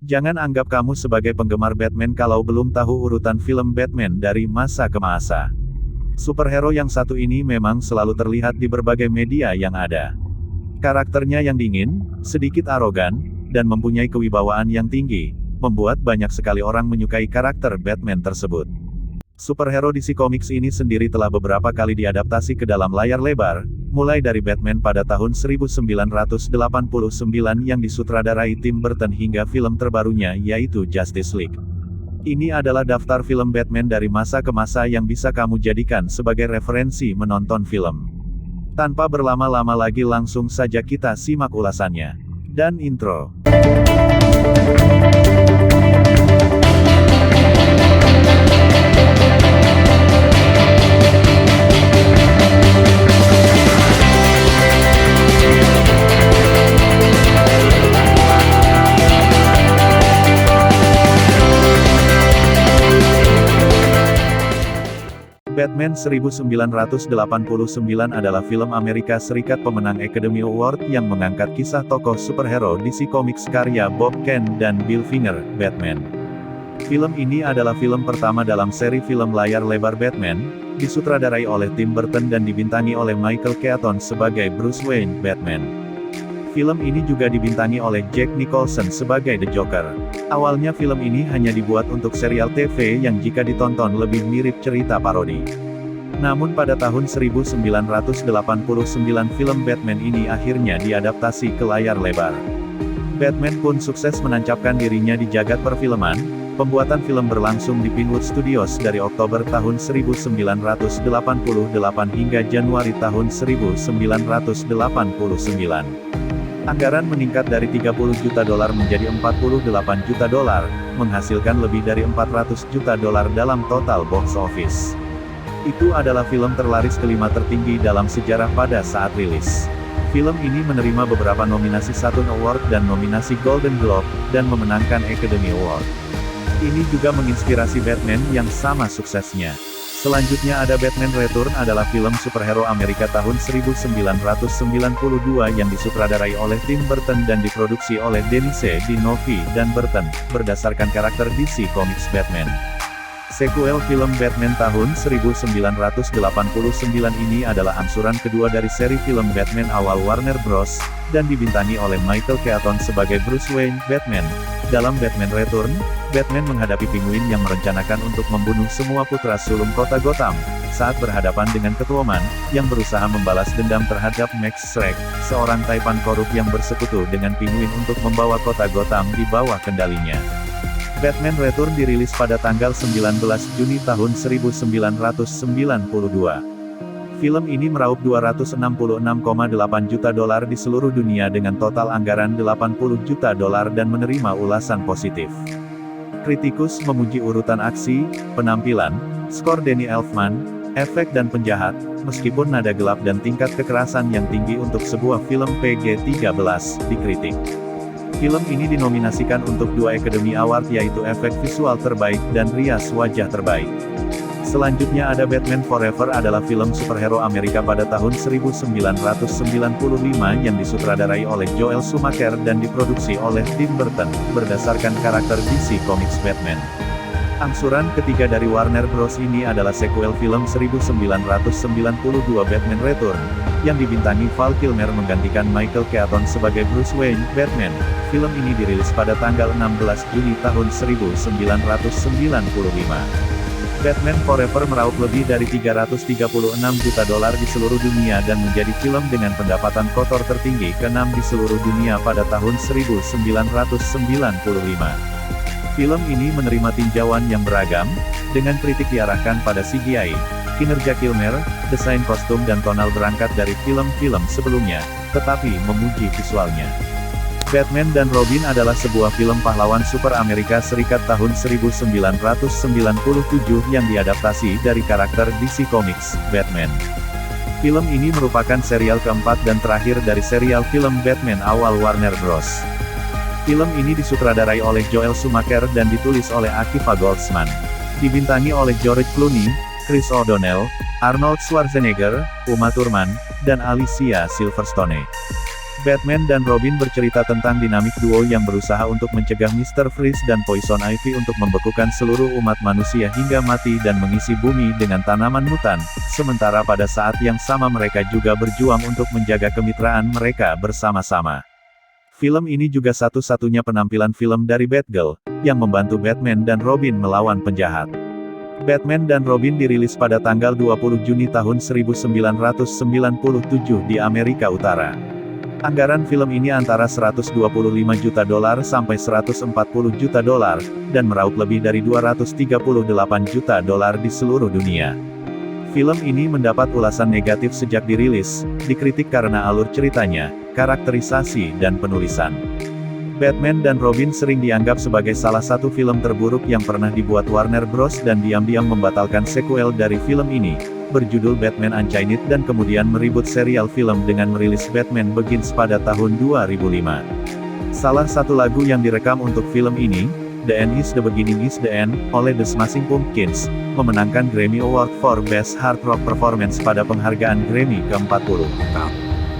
Jangan anggap kamu sebagai penggemar Batman kalau belum tahu urutan film Batman dari masa ke masa. Superhero yang satu ini memang selalu terlihat di berbagai media yang ada. Karakternya yang dingin, sedikit arogan, dan mempunyai kewibawaan yang tinggi, membuat banyak sekali orang menyukai karakter Batman tersebut. Superhero DC Comics ini sendiri telah beberapa kali diadaptasi ke dalam layar lebar, mulai dari Batman pada tahun 1989 yang disutradarai Tim Burton hingga film terbarunya yaitu Justice League. Ini adalah daftar film Batman dari masa ke masa yang bisa kamu jadikan sebagai referensi menonton film. Tanpa berlama-lama lagi langsung saja kita simak ulasannya. Dan intro. Batman 1989 adalah film Amerika Serikat pemenang Academy Award yang mengangkat kisah tokoh superhero DC Comics karya Bob Kane dan Bill Finger, Batman. Film ini adalah film pertama dalam seri film layar lebar Batman, disutradarai oleh Tim Burton dan dibintangi oleh Michael Keaton sebagai Bruce Wayne, Batman. Film ini juga dibintangi oleh Jack Nicholson sebagai The Joker. Awalnya film ini hanya dibuat untuk serial TV yang jika ditonton lebih mirip cerita parodi. Namun pada tahun 1989 film Batman ini akhirnya diadaptasi ke layar lebar. Batman pun sukses menancapkan dirinya di jagat perfilman. Pembuatan film berlangsung di Pinewood Studios dari Oktober tahun 1988 hingga Januari tahun 1989. Anggaran meningkat dari $30 juta menjadi $48 juta, menghasilkan lebih dari $400 juta dalam total box office. Itu adalah film terlaris kelima tertinggi dalam sejarah pada saat rilis. Film ini menerima beberapa nominasi Saturn Award dan nominasi Golden Globe, dan memenangkan Academy Award. Ini juga menginspirasi Batman yang sama suksesnya. Selanjutnya ada Batman Return adalah film superhero Amerika tahun 1992 yang disutradarai oleh Tim Burton dan diproduksi oleh Denis Villeneuve dan Burton, berdasarkan karakter DC Comics Batman. Sequel film Batman tahun 1989 ini adalah angsuran kedua dari seri film Batman awal Warner Bros., dan dibintangi oleh Michael Keaton sebagai Bruce Wayne, Batman. Dalam Batman Return, Batman menghadapi Penguin yang merencanakan untuk membunuh semua putra sulung kota Gotham, saat berhadapan dengan Catwoman, yang berusaha membalas dendam terhadap Max Schreck, seorang taipan korup yang bersekutu dengan Penguin untuk membawa kota Gotham di bawah kendalinya. Batman Return dirilis pada tanggal 19 Juni tahun 1992. Film ini meraup $266,8 juta di seluruh dunia dengan total anggaran $80 juta dan menerima ulasan positif. Kritikus memuji urutan aksi, penampilan, skor Danny Elfman, efek dan penjahat, meskipun nada gelap dan tingkat kekerasan yang tinggi untuk sebuah film PG-13, dikritik. Film ini dinominasikan untuk 2 Academy Award yaitu efek visual terbaik dan rias wajah terbaik. Selanjutnya ada Batman Forever adalah film superhero Amerika pada tahun 1995 yang disutradarai oleh Joel Schumacher dan diproduksi oleh Tim Burton, berdasarkan karakter DC Comics Batman. Angsuran ketiga dari Warner Bros. Ini adalah sequel film 1992 Batman Return, yang dibintangi Val Kilmer menggantikan Michael Keaton sebagai Bruce Wayne, Batman. Film ini dirilis pada tanggal 16 Juni tahun 1995. Batman Forever meraup lebih dari $336 juta di seluruh dunia dan menjadi film dengan pendapatan kotor tertinggi ke-6 di seluruh dunia pada tahun 1995. Film ini menerima tinjauan yang beragam, dengan kritik diarahkan pada CGI, kinerja Kilmer, desain kostum dan tonal berangkat dari film-film sebelumnya, tetapi memuji visualnya. Batman dan Robin adalah sebuah film pahlawan super Amerika Serikat tahun 1997 yang diadaptasi dari karakter DC Comics, Batman. Film ini merupakan serial keempat dan terakhir dari serial film Batman awal Warner Bros. Film ini disutradarai oleh Joel Schumacher dan ditulis oleh Akiva Goldsman. Dibintangi oleh George Clooney, Chris O'Donnell, Arnold Schwarzenegger, Uma Thurman, dan Alicia Silverstone. Batman dan Robin bercerita tentang dinamik duo yang berusaha untuk mencegah Mr. Freeze dan Poison Ivy untuk membekukan seluruh umat manusia hingga mati dan mengisi bumi dengan tanaman mutan, sementara pada saat yang sama mereka juga berjuang untuk menjaga kemitraan mereka bersama-sama. Film ini juga satu-satunya penampilan film dari Batgirl, yang membantu Batman dan Robin melawan penjahat. Batman dan Robin dirilis pada tanggal 20 Juni tahun 1997 di Amerika Utara. Anggaran film ini antara $125 juta sampai $140 juta, dan meraup lebih dari $238 juta di seluruh dunia. Film ini mendapat ulasan negatif sejak dirilis, dikritik karena alur ceritanya, karakterisasi dan penulisan. Batman dan Robin sering dianggap sebagai salah satu film terburuk yang pernah dibuat Warner Bros. Dan diam-diam membatalkan sequel dari film ini, berjudul Batman Unchained dan kemudian meribut serial film dengan merilis Batman Begins pada tahun 2005. Salah satu lagu yang direkam untuk film ini, The End is the Beginning is the End, oleh The Smashing Pumpkins, memenangkan Grammy Award for Best Hard Rock Performance pada penghargaan Grammy ke-40.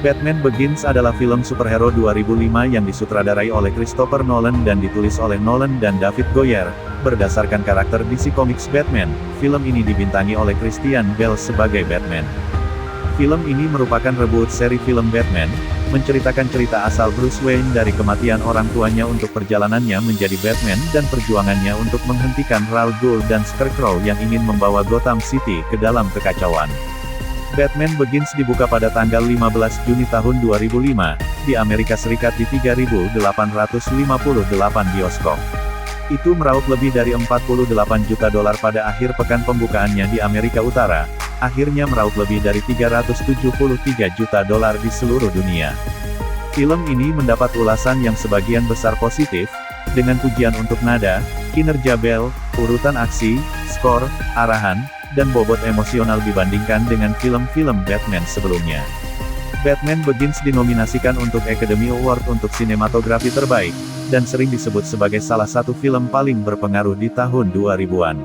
Batman Begins adalah film superhero 2005 yang disutradarai oleh Christopher Nolan dan ditulis oleh Nolan dan David Goyer, berdasarkan karakter DC Comics Batman. Film ini dibintangi oleh Christian Bale sebagai Batman. Film ini merupakan reboot seri film Batman, menceritakan cerita asal Bruce Wayne dari kematian orang tuanya untuk perjalanannya menjadi Batman dan perjuangannya untuk menghentikan Ra's al Ghul dan Scarecrow yang ingin membawa Gotham City ke dalam kekacauan. Batman Begins dibuka pada tanggal 15 Juni tahun 2005, di Amerika Serikat di 3.858 bioskop. Itu meraup lebih dari $48 juta pada akhir pekan pembukaannya di Amerika Utara, akhirnya meraup lebih dari $373 juta di seluruh dunia. Film ini mendapat ulasan yang sebagian besar positif, dengan pujian untuk nada, kinerja Bale, urutan aksi, skor, arahan, dan bobot emosional dibandingkan dengan film-film Batman sebelumnya. Batman Begins dinominasikan untuk Academy Award untuk sinematografi terbaik, dan sering disebut sebagai salah satu film paling berpengaruh di tahun 2000-an.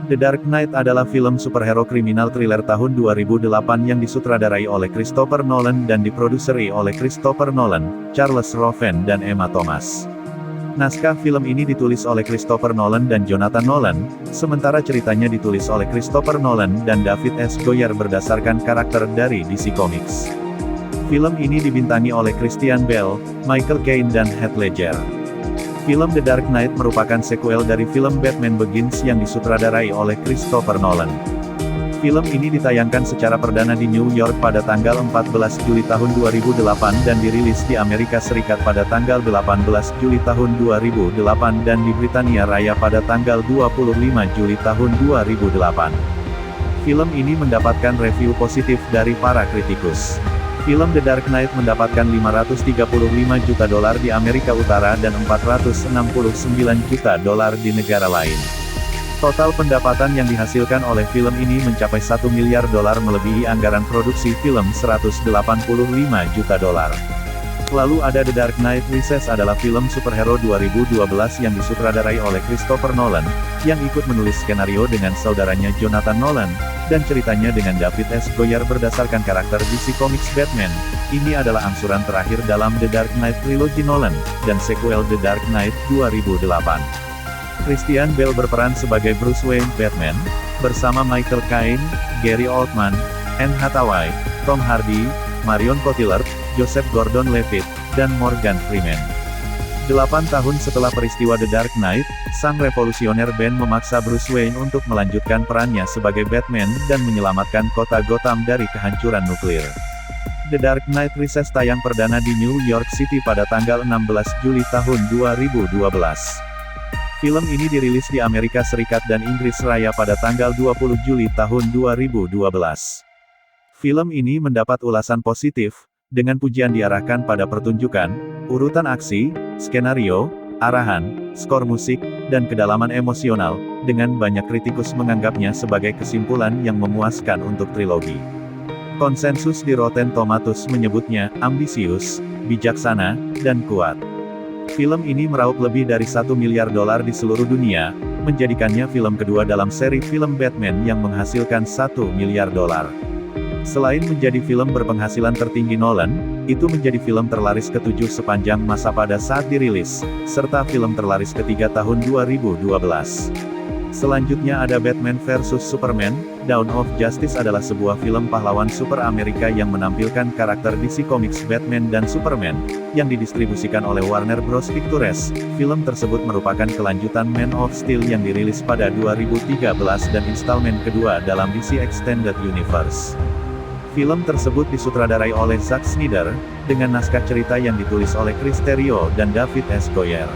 The Dark Knight adalah film superhero kriminal thriller tahun 2008 yang disutradarai oleh Christopher Nolan dan diproduseri oleh Christopher Nolan, Charles Roven dan Emma Thomas. Naskah film ini ditulis oleh Christopher Nolan dan Jonathan Nolan, sementara ceritanya ditulis oleh Christopher Nolan dan David S. Goyer berdasarkan karakter dari DC Comics. Film ini dibintangi oleh Christian Bale, Michael Caine dan Heath Ledger. Film The Dark Knight merupakan sequel dari film Batman Begins yang disutradarai oleh Christopher Nolan. Film ini ditayangkan secara perdana di New York pada tanggal 14 Juli tahun 2008 dan dirilis di Amerika Serikat pada tanggal 18 Juli tahun 2008 dan di Britania Raya pada tanggal 25 Juli tahun 2008. Film ini mendapatkan review positif dari para kritikus. Film The Dark Knight mendapatkan $535 juta di Amerika Utara dan $469 juta di negara lain. Total pendapatan yang dihasilkan oleh film ini mencapai $1 miliar melebihi anggaran produksi film $185 juta. Lalu ada The Dark Knight Rises adalah film superhero 2012 yang disutradarai oleh Christopher Nolan, yang ikut menulis skenario dengan saudaranya Jonathan Nolan, dan ceritanya dengan David S. Goyer berdasarkan karakter DC Comics Batman. Ini adalah angsuran terakhir dalam The Dark Knight Trilogy Nolan, dan sequel The Dark Knight 2008. Christian Bale berperan sebagai Bruce Wayne Batman, bersama Michael Caine, Gary Oldman, Anne Hathaway, Tom Hardy, Marion Cotillard, Joseph Gordon-Levitt, dan Morgan Freeman. 8 tahun setelah peristiwa The Dark Knight, sang revolusioner Ben memaksa Bruce Wayne untuk melanjutkan perannya sebagai Batman dan menyelamatkan kota Gotham dari kehancuran nuklir. The Dark Knight Rises tayang perdana di New York City pada tanggal 16 Juli tahun 2012. Film ini dirilis di Amerika Serikat dan Inggris Raya pada tanggal 20 Juli tahun 2012. Film ini mendapat ulasan positif, dengan pujian diarahkan pada pertunjukan, urutan aksi, skenario, arahan, skor musik, dan kedalaman emosional, dengan banyak kritikus menganggapnya sebagai kesimpulan yang memuaskan untuk trilogi. Konsensus di Rotten Tomatoes menyebutnya ambisius, bijaksana, dan kuat. Film ini meraup lebih dari $1 miliar di seluruh dunia, menjadikannya film kedua dalam seri film Batman yang menghasilkan $1 miliar. Selain menjadi film berpenghasilan tertinggi Nolan, itu menjadi film terlaris ke-7 sepanjang masa pada saat dirilis, serta film terlaris ketiga tahun 2012. Selanjutnya ada Batman vs Superman. Dawn of Justice adalah sebuah film pahlawan super Amerika yang menampilkan karakter DC Comics Batman dan Superman, yang didistribusikan oleh Warner Bros. Pictures. Film tersebut merupakan kelanjutan Man of Steel yang dirilis pada 2013 dan instalmen kedua dalam DC Extended Universe. Film tersebut disutradarai oleh Zack Snyder, dengan naskah cerita yang ditulis oleh Chris Terrio dan David S. Goyer.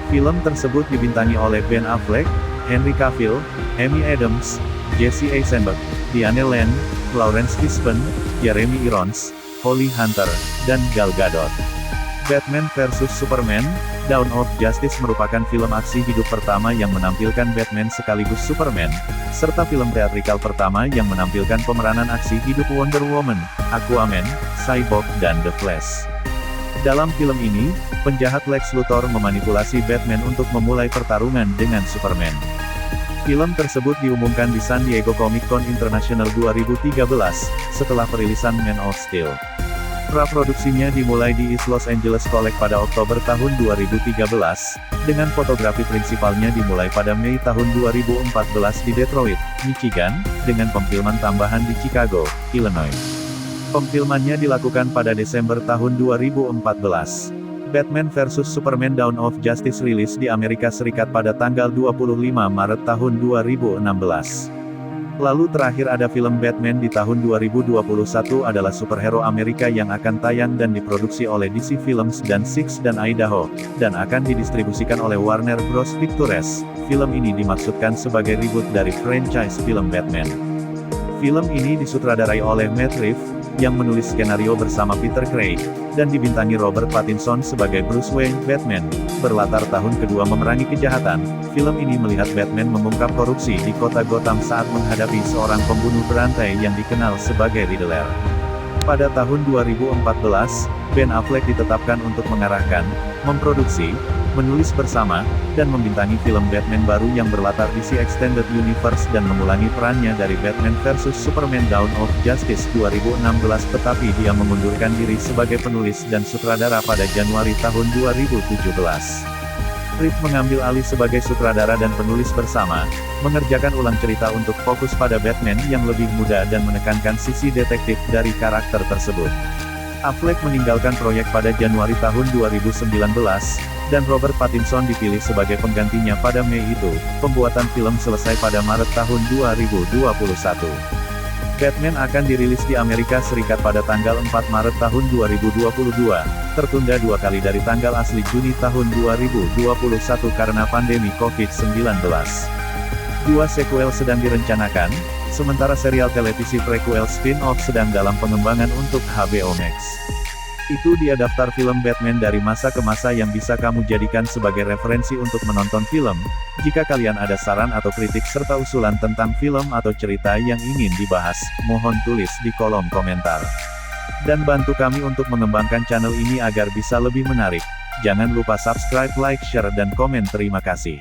Film tersebut dibintangi oleh Ben Affleck, Henry Cavill, Amy Adams, Jesse Eisenberg, Diane Lane, Lawrence Fishburne, Jeremy Irons, Holly Hunter, dan Gal Gadot. Batman vs Superman. Dawn of Justice merupakan film aksi hidup pertama yang menampilkan Batman sekaligus Superman, serta film teatrikal pertama yang menampilkan pemeranan aksi hidup Wonder Woman, Aquaman, Cyborg, dan The Flash. Dalam film ini, penjahat Lex Luthor memanipulasi Batman untuk memulai pertarungan dengan Superman. Film tersebut diumumkan di San Diego Comic-Con International 2013, setelah perilisan Man of Steel. Praproduksinya dimulai di East Los Angeles College pada Oktober tahun 2013, dengan fotografi prinsipalnya dimulai pada Mei tahun 2014 di Detroit, Michigan, dengan pemfilman tambahan di Chicago, Illinois. Pemfilmannya dilakukan pada Desember tahun 2014. Batman vs Superman Dawn of Justice rilis di Amerika Serikat pada tanggal 25 Maret tahun 2016. Lalu terakhir ada film Batman di tahun 2021 adalah superhero Amerika yang akan tayang dan diproduksi oleh DC Films dan Six dan Idaho, dan akan didistribusikan oleh Warner Bros. Pictures. Film ini dimaksudkan sebagai reboot dari franchise film Batman. Film ini disutradarai oleh Matt Reeves, yang menulis skenario bersama Peter Craig, dan dibintangi Robert Pattinson sebagai Bruce Wayne, Batman. Berlatar tahun kedua memerangi kejahatan, film ini melihat Batman mengungkap korupsi di kota Gotham saat menghadapi seorang pembunuh berantai yang dikenal sebagai Riddler. Pada tahun 2014, Ben Affleck ditetapkan untuk mengarahkan, memproduksi, menulis bersama, dan membintangi film Batman baru yang berlatar DC Extended Universe dan mengulangi perannya dari Batman vs Superman Dawn of Justice 2016, tetapi dia mengundurkan diri sebagai penulis dan sutradara pada Januari tahun 2017. Reeves mengambil alih sebagai sutradara dan penulis bersama, mengerjakan ulang cerita untuk fokus pada Batman yang lebih muda dan menekankan sisi detektif dari karakter tersebut. Affleck meninggalkan proyek pada Januari tahun 2019, dan Robert Pattinson dipilih sebagai penggantinya pada Mei itu. Pembuatan film selesai pada Maret tahun 2021. Batman akan dirilis di Amerika Serikat pada tanggal 4 Maret tahun 2022, tertunda 2 kali dari tanggal asli Juni tahun 2021 karena pandemi COVID-19. 2 sequel sedang direncanakan, sementara serial televisi prequel spin-off sedang dalam pengembangan untuk HBO Max. Itu dia daftar film Batman dari masa ke masa yang bisa kamu jadikan sebagai referensi untuk menonton film. Jika kalian ada saran atau kritik serta usulan tentang film atau cerita yang ingin dibahas, mohon tulis di kolom komentar. Dan bantu kami untuk mengembangkan channel ini agar bisa lebih menarik. Jangan lupa subscribe, like, share, dan komen. Terima kasih.